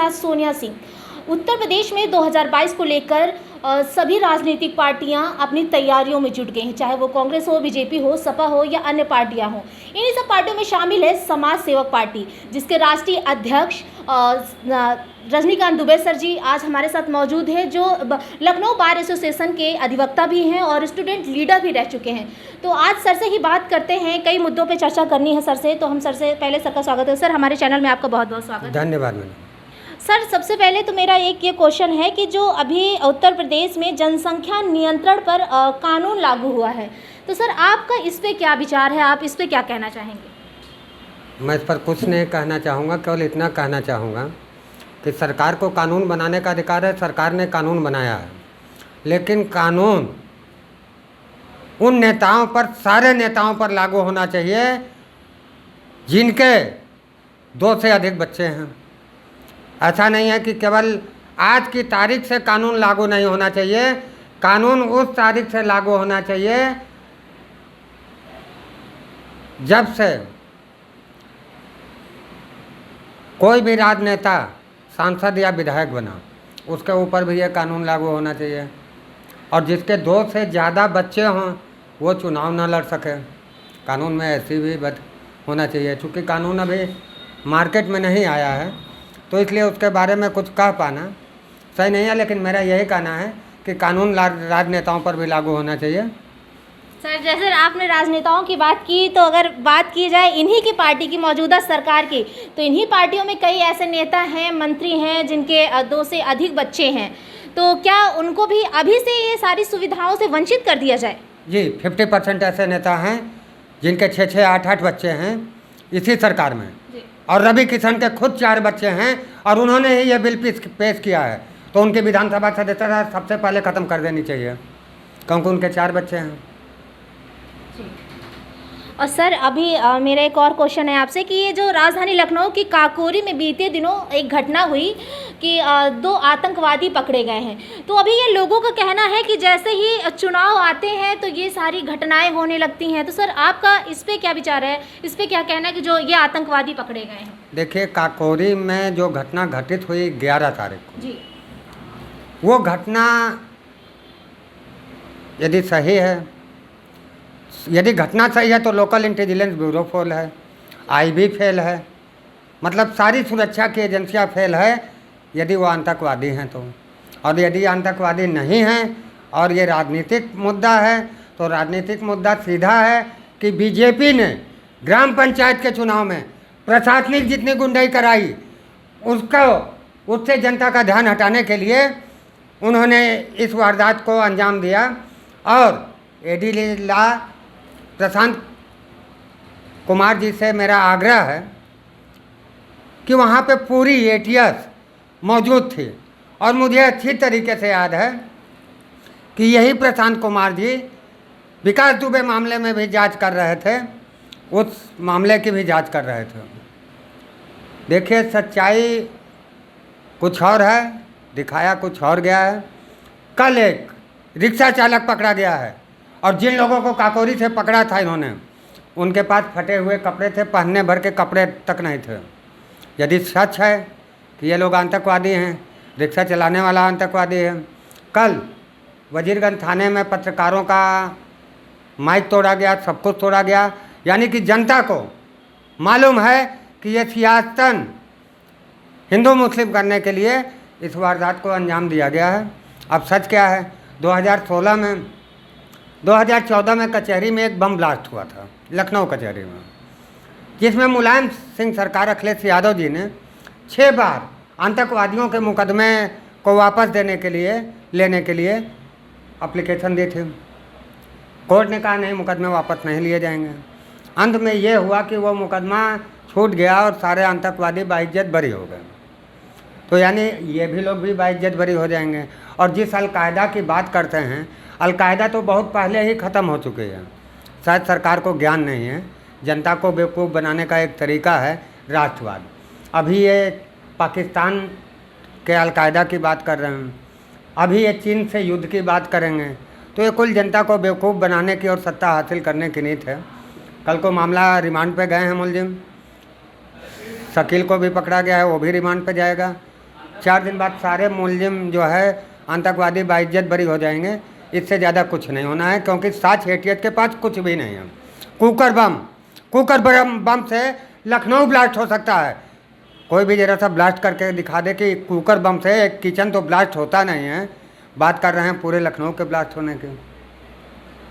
साथ सोनिया सिंह। उत्तर प्रदेश में 2022 को लेकर सभी राजनीतिक पार्टियां अपनी तैयारियों में जुट गई हैं, चाहे वो कांग्रेस हो, बीजेपी हो, सपा हो या अन्य पार्टियां हों। इन्हीं सब पार्टियों में शामिल है समाज सेवक पार्टी, जिसके राष्ट्रीय अध्यक्ष रजनीकांत दुबे सर जी आज हमारे साथ मौजूद हैं, जो लखनऊ बार एसोसिएशन के अधिवक्ता भी हैं और स्टूडेंट लीडर भी रह चुके हैं। तो आज सर से ही बात करते हैं, कई मुद्दों पे चर्चा करनी है सर से। तो हम सर से पहले सर का स्वागत है। सर, हमारे चैनल में आपका बहुत बहुत स्वागत है। धन्यवाद मैडम। सर, सबसे पहले तो मेरा एक ये क्वेश्चन है कि जो अभी उत्तर प्रदेश में जनसंख्या नियंत्रण पर कानून लागू हुआ है, तो सर आपका इस पे क्या विचार है, आप इस पे क्या कहना चाहेंगे? मैं इस पर कुछ नहीं कहना चाहूँगा, केवल इतना कहना चाहूँगा कि सरकार को कानून बनाने का अधिकार है, सरकार ने कानून बनाया है, लेकिन कानून उन नेताओं पर, सारे नेताओं पर लागू होना चाहिए जिनके 2 से अधिक बच्चे हैं। ऐसा नहीं है कि केवल आज की तारीख से कानून लागू नहीं होना चाहिए, कानून उस तारीख से लागू होना चाहिए जब से कोई भी राजनेता, सांसद या विधायक बना, उसके ऊपर भी ये कानून लागू होना चाहिए। और जिसके 2 से ज़्यादा बच्चे हों वो चुनाव न लड़ सके। कानून में ऐसी भी बात होना चाहिए। चूँकि कानून अभी मार्केट में नहीं आया है, तो इसलिए उसके बारे में कुछ कह पाना सही नहीं है, लेकिन मेरा यही कहना है कि कानून राजनेताओं पर भी लागू होना चाहिए। सर, जैसे आपने राजनेताओं की बात की, तो अगर बात की जाए इन्हीं की पार्टी की, मौजूदा सरकार की, तो इन्हीं पार्टियों में कई ऐसे नेता हैं, मंत्री हैं जिनके 2 से अधिक बच्चे हैं। तो क्या उनको भी अभी से ये सारी सुविधाओं से वंचित कर दिया जाए? जी, 50% ऐसे नेता हैं जिनके 6-6, 8-8 बच्चे हैं इसी सरकार में। और रवि किशन के खुद 4 बच्चे हैं और उन्होंने ही ये बिल पेश किया है, तो उनकी विधानसभा सदस्यता सबसे पहले ख़त्म कर देनी चाहिए, क्योंकि उनके 4 बच्चे हैं। और सर, अभी मेरा एक और क्वेश्चन है आपसे कि ये जो राजधानी लखनऊ की काकोरी में बीते दिनों एक घटना हुई कि 2 आतंकवादी पकड़े गए हैं, तो अभी ये लोगों का कहना है कि जैसे ही चुनाव आते हैं तो ये सारी घटनाएं होने लगती हैं। तो सर, आपका इस पे क्या विचार है, इस पे क्या कहना है कि जो ये आतंकवादी पकड़े गए हैं? देखिए, काकोरी में जो घटना घटित हुई 11 तारीख को जी, वो घटना यदि सही है, यदि घटना सही है तो लोकल इंटेलिजेंस ब्यूरो फेल है, आईबी फेल है, मतलब सारी सुरक्षा की एजेंसियां फेल है यदि वो आतंकवादी हैं तो। और यदि आतंकवादी नहीं हैं और ये राजनीतिक मुद्दा है, तो राजनीतिक मुद्दा सीधा है कि बीजेपी ने ग्राम पंचायत के चुनाव में प्रशासनिक जितनी गुंडाई कराई, उससे जनता का ध्यान हटाने के लिए उन्होंने इस वारदात को अंजाम दिया। और एडी ला प्रशांत कुमार जी से मेरा आग्रह है कि वहाँ पे पूरी एटीएस मौजूद थी और मुझे अच्छी तरीके से याद है कि यही प्रशांत कुमार जी विकास दुबे मामले में भी जांच कर रहे थे, उस मामले की भी जांच कर रहे थे। देखिए, सच्चाई कुछ और है, दिखाया कुछ और गया है। कल एक रिक्शा चालक पकड़ा गया है और जिन लोगों को काकोरी से पकड़ा था इन्होंने, उनके पास फटे हुए कपड़े थे, पहनने भर के कपड़े तक नहीं थे। यदि सच है कि ये लोग आतंकवादी हैं, रिक्शा चलाने वाला आतंकवादी है, कल वजीरगंज थाने में पत्रकारों का माइक तोड़ा गया, सब कुछ तोड़ा गया, यानी कि जनता को मालूम है कि ये सियासतन हिंदू मुस्लिम करने के लिए इस वारदात को अंजाम दिया गया है। अब सच क्या है? 2014 में कचहरी में एक बम ब्लास्ट हुआ था, लखनऊ कचहरी में, जिसमें मुलायम सिंह सरकार अखिलेश यादव जी ने 6 बार आतंकवादियों के मुकदमे को वापस लेने के लिए एप्लीकेशन दी थी। कोर्ट ने कहा नहीं, मुकदमे वापस नहीं लिए जाएंगे। अंत में ये हुआ कि वो मुकदमा छूट गया और सारे आतंकवादी बाइज्जत बरी हो गए। तो यानी ये भी लोग भी बाइज्जत बरी हो जाएंगे। और जिस अलकायदा की बात करते हैं, अलकायदा तो बहुत पहले ही ख़त्म हो चुकी है। शायद सरकार को ज्ञान नहीं है। जनता को बेवकूफ़ बनाने का एक तरीका है राष्ट्रवाद। अभी ये पाकिस्तान के अलकायदा की बात कर रहे हैं, अभी ये चीन से युद्ध की बात करेंगे, तो ये कुल जनता को बेवकूफ़ बनाने की और सत्ता हासिल करने की नीति है। कल को मामला रिमांड पे गए हैं मुलजिम, शकील को भी पकड़ा गया है, वो भी रिमांड पे जाएगा। 4 दिन बाद सारे मुलजिम जो है आतंकवादी बाइज्जत बरी हो जाएंगे। इससे ज़्यादा कुछ नहीं होना है, क्योंकि साथ हेटियत के पास कुछ भी नहीं है। कुकर बम से लखनऊ ब्लास्ट हो सकता है। कोई भी जरा सा ब्लास्ट करके दिखा दे कि कुकर बम से एक किचन तो ब्लास्ट होता नहीं है। बात कर रहे हैं पूरे लखनऊ के ब्लास्ट होने की।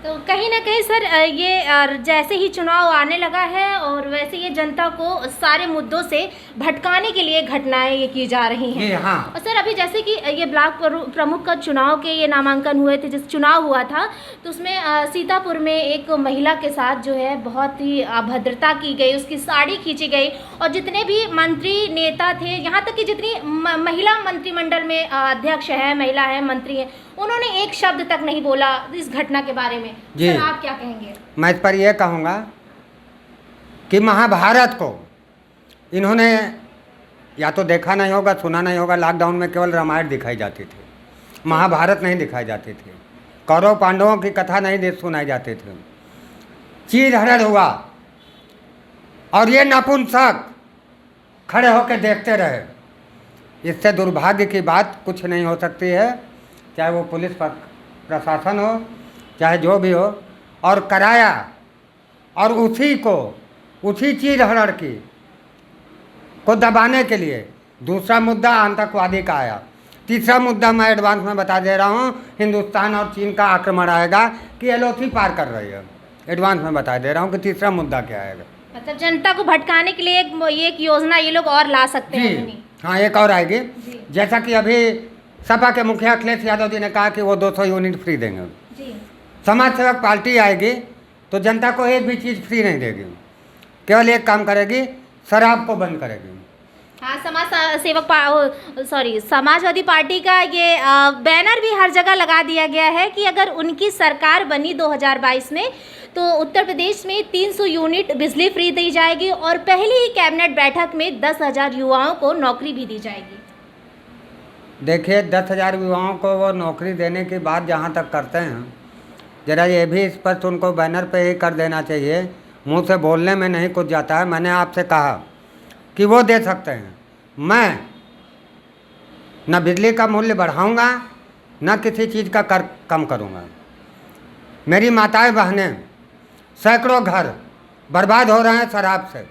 तो कहीं ना कहीं सर ये जैसे ही चुनाव आने लगा है और वैसे ये जनता को सारे मुद्दों से भटकाने के लिए घटनाएं ये की जा रही हैं। जी हाँ। और सर अभी जैसे कि ये ब्लॉक प्रमुख का चुनाव के ये नामांकन हुए थे, जिस चुनाव हुआ था तो उसमें सीतापुर में एक महिला के साथ जो है बहुत ही अभद्रता की गई, उसकी साड़ी खींची गई और जितने भी मंत्री नेता थे, यहाँ तक कि जितनी महिला मंत्रिमंडल में अध्यक्ष है, महिला है, मंत्री हैं, उन्होंने एक शब्द तक नहीं बोला इस घटना के बारे में। जी, सर आप क्या कहेंगे? मैं इस पर यह कहूँगा कि महाभारत को इन्होंने या तो देखा नहीं होगा, सुना नहीं होगा। लॉकडाउन में केवल रामायण दिखाई जाती थी, महाभारत नहीं दिखाई जाती थी, कौरव पांडवों की कथा नहीं सुनाई जाती थी। चीर हरण हुआ और ये नपुंसक खड़े होकर देखते रहे। इससे दुर्भाग्य की बात कुछ नहीं हो सकती है, चाहे वो पुलिस प्रशासन हो, चाहे जो भी हो, और कराया। और उसी चीर हरण को दबाने के लिए दूसरा मुद्दा आतंकवादी का आया। तीसरा मुद्दा मैं एडवांस में बता दे रहा हूँ, हिंदुस्तान और चीन का आक्रमण आएगा कि एलओसी पार कर रही है। एडवांस में बता दे रहा हूँ कि तीसरा मुद्दा क्या आएगा। मतलब जनता को भटकाने के लिए एक योजना ये लोग और ला सकते हैं। हाँ, एक और आएगी। जैसा कि अभी सपा के मुखिया अखिलेश यादव जी ने कहा कि वो 200 यूनिट फ्री देंगे। जी। समाज सेवक पार्टी आएगी तो जनता को एक भी चीज़ फ्री नहीं देगी, केवल एक काम करेगी, शराब को बंद करेगी। हाँ, समाजवादी पार्टी का ये बैनर भी हर जगह लगा दिया गया है कि अगर उनकी सरकार बनी 2022 में तो उत्तर प्रदेश में 300 यूनिट बिजली फ्री दी जाएगी और पहली ही कैबिनेट बैठक में 10,000 युवाओं को नौकरी भी दी जाएगी। देखिए, 10,000 युवाओं को वो नौकरी देने की बात जहाँ तक करते हैं, ज़रा ये भी स्पष्ट उनको बैनर पे ही कर देना चाहिए। मुंह से बोलने में नहीं कुछ जाता है। मैंने आपसे कहा कि वो दे सकते हैं, मैं न बिजली का मूल्य बढ़ाऊंगा, न किसी चीज़ का कर कम करूंगा। मेरी माताएं बहनें, सैकड़ों घर बर्बाद हो रहे हैं शराब से।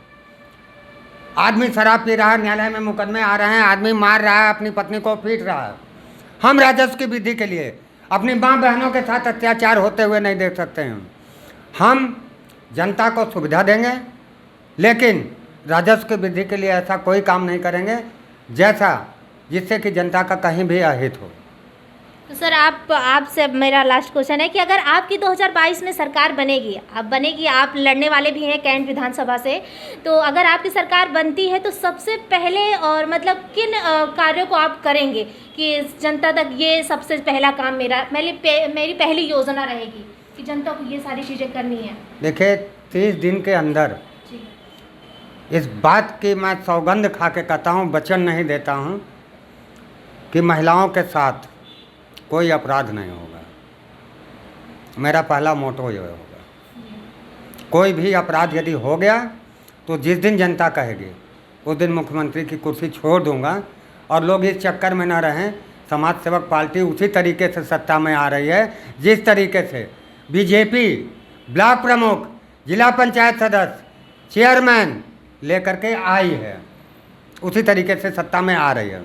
आदमी शराब पी रहा है, न्यायालय में मुकदमे आ रहे हैं, आदमी मार रहा है, अपनी पत्नी को पीट रहा है। हम राजस्व की वृद्धि के लिए अपनी माँ बहनों के साथ अत्याचार होते हुए नहीं देख सकते हैं। हम जनता को सुविधा देंगे, लेकिन राजस्व की वृद्धि के लिए ऐसा कोई काम नहीं करेंगे जिससे कि जनता का कहीं भी अहित हो। तो सर आपसे मेरा लास्ट क्वेश्चन है कि अगर आपकी 2022 में सरकार बनेगी, आप लड़ने वाले भी हैं कैंट विधानसभा से, तो अगर आपकी सरकार बनती है तो सबसे पहले और मतलब किन कार्यों को आप करेंगे कि जनता तक ये सबसे पहला काम मेरी पहली योजना रहेगी कि जनता को ये सारी चीज़ें करनी है? देखिए, 30 दिन के अंदर इस बात की मैं सौगंध खा के कहता हूँ, वचन नहीं देता हूँ कि महिलाओं के साथ कोई अपराध नहीं होगा। मेरा पहला मोटो ये होगा। कोई भी अपराध यदि हो गया तो जिस दिन जनता कहेगी उस दिन मुख्यमंत्री की कुर्सी छोड़ दूंगा। और लोग इस चक्कर में ना रहें। समाज सेवक पार्टी उसी तरीके से सत्ता में आ रही है जिस तरीके से बीजेपी ब्लॉक प्रमुख, जिला पंचायत सदस्य, चेयरमैन लेकर के आई है, उसी तरीके से सत्ता में आ रही है।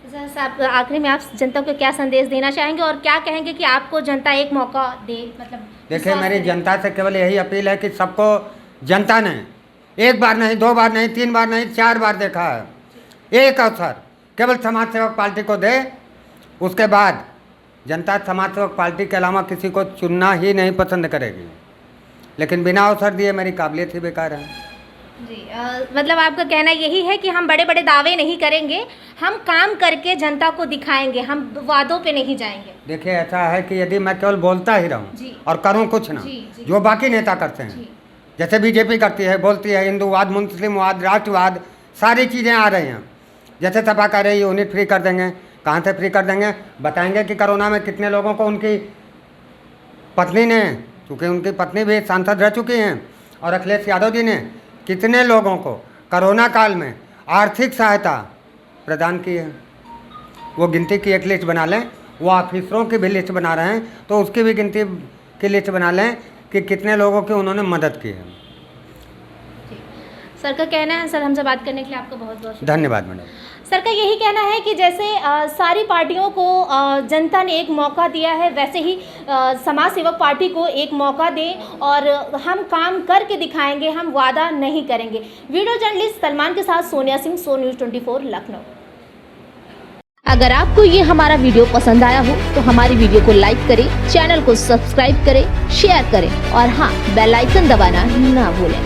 सर साहब, आखिरी में आप जनता को क्या संदेश देना चाहेंगे और क्या कहेंगे कि आपको जनता एक मौका दे? मतलब देखिए, मेरी जनता से केवल यही अपील है कि सबको जनता ने एक बार नहीं, 2 बार नहीं, 3 बार नहीं, 4 बार देखा है। एक अवसर केवल समाज सेवक पार्टी को दे। उसके बाद जनता समाज सेवक पार्टी के अलावा किसी को चुनना ही नहीं पसंद करेगी। लेकिन बिना अवसर दिए मेरी काबिलियत ही बेकार है। जी, मतलब आपका कहना यही है कि हम बड़े बड़े दावे नहीं करेंगे, हम काम करके जनता को दिखाएंगे, हम वादों पे नहीं जाएंगे। देखिए, ऐसा है कि यदि मैं केवल बोलता ही रहूं और करूं कुछ ना, जो बाकी नेता करते हैं, जैसे बीजेपी करती है, बोलती है हिंदूवाद, मुस्लिमवाद, राष्ट्रवाद, सारी चीज़ें आ रही हैं। जैसे सपा कह रही है यूनिट फ्री कर देंगे। कहाँ से फ्री कर देंगे? बताएंगे कि कोरोना में कितने लोगों को उनकी पत्नी ने, चूँकि उनकी पत्नी भी सांसद रह चुकी हैं, और अखिलेश यादव जी ने कितने लोगों को कोरोना काल में आर्थिक सहायता प्रदान की है। वो गिनती की एक लिस्ट बना लें। वो ऑफिसरों की भी लिस्ट बना रहे हैं तो उसकी भी गिनती की लिस्ट बना लें कि कितने लोगों की उन्होंने मदद की है। सर का कहना है, सर हमसे बात करने के लिए आपका बहुत बहुत शुक्रिया। धन्यवाद मैडम। सर का यही कहना है कि जैसे सारी पार्टियों को जनता ने एक मौका दिया है, वैसे ही समाज सेवक पार्टी को एक मौका दें और हम काम करके दिखाएंगे, हम वादा नहीं करेंगे। वीडियो जर्नलिस्ट सलमान के साथ सोनिया सिंह, सो न्यूज़ 24 लखनऊ। अगर आपको ये हमारा वीडियो पसंद आया हो तो हमारी वीडियो को लाइक करें, चैनल को सब्सक्राइब करें, शेयर करें और हाँ, बेल आइकन दबाना ना भूलें।